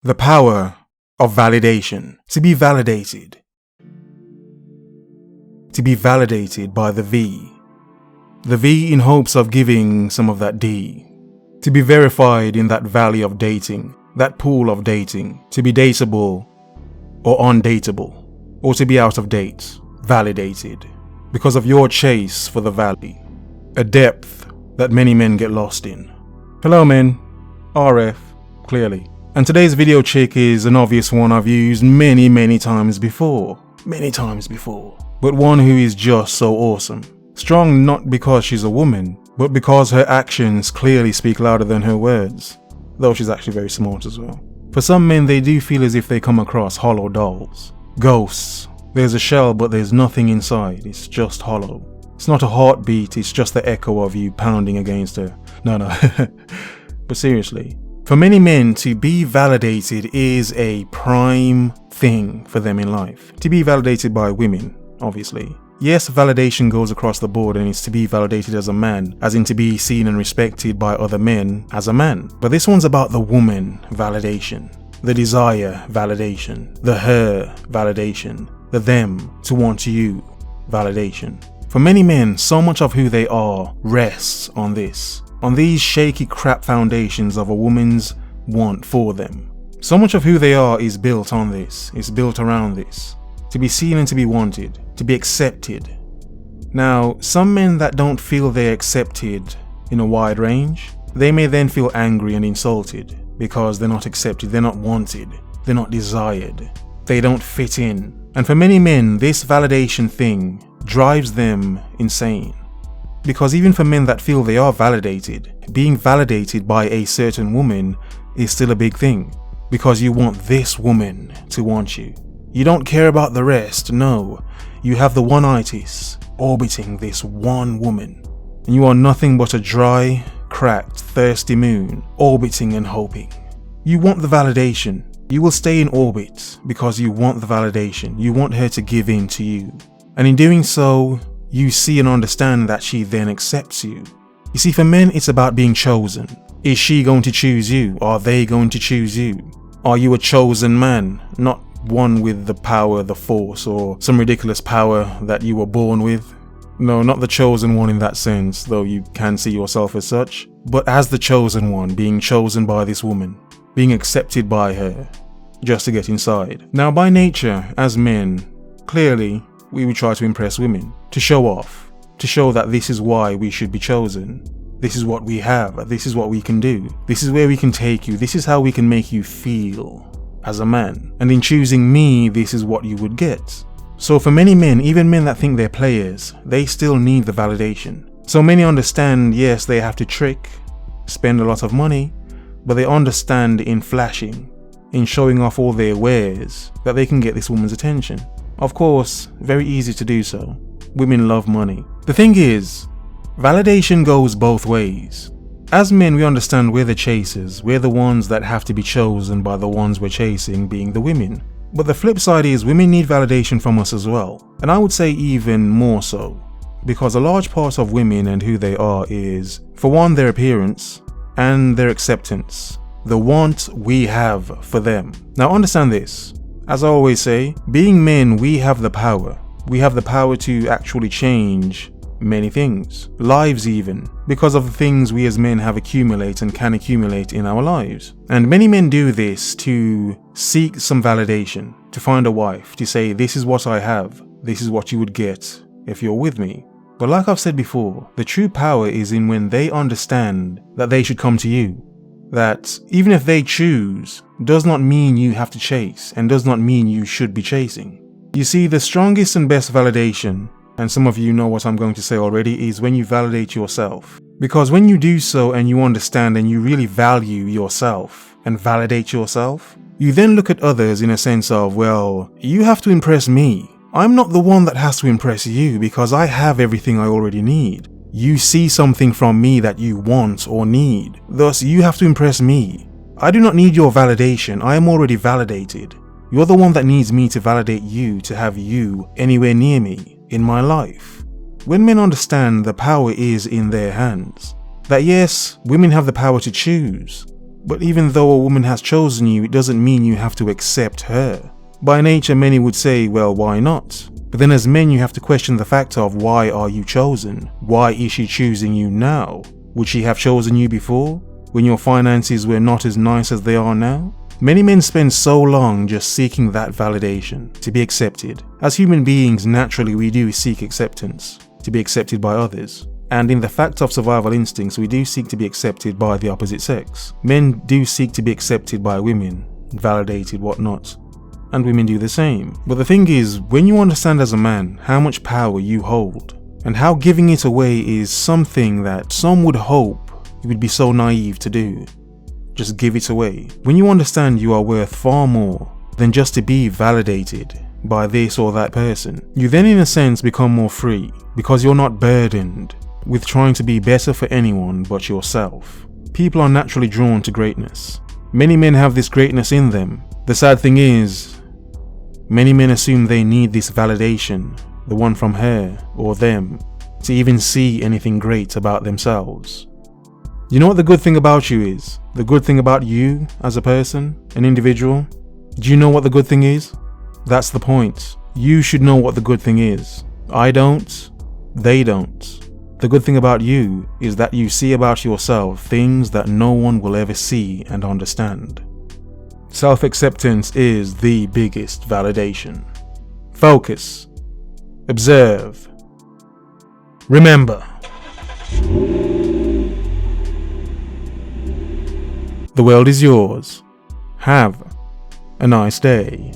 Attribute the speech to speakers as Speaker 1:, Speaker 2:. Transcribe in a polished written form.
Speaker 1: The power of validation. To be validated. To be validated by the V. The V in hopes of giving some of that D. To be verified in that valley of dating, that pool of dating. To be dateable or undateable, or to be out of date, validated. Because of your chase for the valley. A depth that many men get lost in. Hello men, RF, clearly. And today's video chick is an obvious one I've used many times before. But one who is just so awesome. Strong not because she's a woman, but because her actions clearly speak louder than her words. Though she's actually very smart as well. For some men, they do feel as if they come across hollow dolls. Ghosts. There's a shell, but there's nothing inside. It's just hollow. It's not a heartbeat, it's just the echo of you pounding against her. No. But seriously. For many men, to be validated is a prime thing for them in life. To be validated by women, obviously. Yes, validation goes across the board and it's to be validated as a man, as in to be seen and respected by other men as a man. But this one's about the woman validation, the desire validation, the her validation, the them to want you validation. For many men, so much of who they are rests on this. On these shaky crap foundations of a woman's want for them. So much of who they are is built on this, it's built around this. To be seen and to be wanted, to be accepted. Now, some men that don't feel they're accepted in a wide range, they may then feel angry and insulted because they're not accepted, they're not wanted, they're not desired, they don't fit in. And for many men, this validation thing drives them insane. Because even for men that feel they are validated, being validated by a certain woman is still a big thing. Because you want this woman to want you. You don't care about the rest, no. You have the one-itis orbiting this one woman. And you are nothing but a dry, cracked, thirsty moon, orbiting and hoping. You want the validation. You will stay in orbit because you want the validation. You want her to give in to you. And in doing so, you see and understand that she then accepts you. You see, for men, it's about being chosen. Is she going to choose you? Are they going to choose you? Are you a chosen man? Not one with the power, the force, or some ridiculous power that you were born with. No, not the chosen one in that sense, though you can see yourself as such. But as the chosen one, being chosen by this woman. Being accepted by her, just to get inside. Now, by nature, as men, clearly, we would try to impress women, to show off, to show that this is why we should be chosen. This is what we have, this is what we can do, this is where we can take you, this is how we can make you feel as a man. And in choosing me, this is what you would get. So for many men, even men that think they're players, they still need the validation. So many understand, yes, they have to trick, spend a lot of money, but they understand in flashing, in showing off all their wares, that they can get this woman's attention. Of course, very easy to do so. Women love money. The thing is, validation goes both ways. As men, we understand we're the chasers, we're the ones that have to be chosen by the ones we're chasing, being the women. But the flip side is women need validation from us as well. And I would say even more so. Because a large part of women and who they are is, for one, their appearance and their acceptance. The want we have for them. Now understand this. As I always say, being men, we have the power. We have the power to actually change many things, lives even, because of the things we as men have accumulated and can accumulate in our lives. And many men do this to seek some validation, to find a wife, to say, this is what I have, this is what you would get if you're with me. But like I've said before, the true power is in when they understand that they should come to you. That even if they choose, does not mean you have to chase, and does not mean you should be chasing. You see, the strongest and best validation, and some of you know what I'm going to say already, is when you validate yourself. Because when you do so and you understand and you really value yourself and validate yourself, you then look at others in a sense of, well, you have to impress me. I'm not the one that has to impress you because I have everything I already need. You see something from me that you want or need. Thus, you have to impress me. I do not need your validation. I am already validated. You're the one that needs me to validate you, to have you anywhere near me in my life. When men understand the power is in their hands, that yes, women have the power to choose, But even though a woman has chosen you, it doesn't mean you have to accept her. By nature, many would say, well, why not? But then as men, you have to question the fact of why are you chosen? Why is she choosing you now? Would she have chosen you before, when your finances were not as nice as they are now? Many men spend so long just seeking that validation, to be accepted. As human beings, naturally we do seek acceptance, to be accepted by others. And in the fact of survival instincts, we do seek to be accepted by the opposite sex. Men do seek to be accepted by women, validated, whatnot. And women do the same. But the thing is, when you understand as a man how much power you hold, and how giving it away is something that some would hope you would be so naive to do, just give it away. When you understand you are worth far more than just to be validated by this or that person, you then in a sense become more free, because you're not burdened with trying to be better for anyone but yourself. People are naturally drawn to greatness. Many men have this greatness in them. The sad thing is, many men assume they need this validation, the one from her or them, to even see anything great about themselves. You know what the good thing about you is? The good thing about you as a person, an individual? Do you know what the good thing is? That's the point. You should know what the good thing is. I don't. They don't. The good thing about you is that you see about yourself things that no one will ever see and understand. Self-acceptance is the biggest validation. Focus. Observe. Remember. The world is yours. Have a nice day.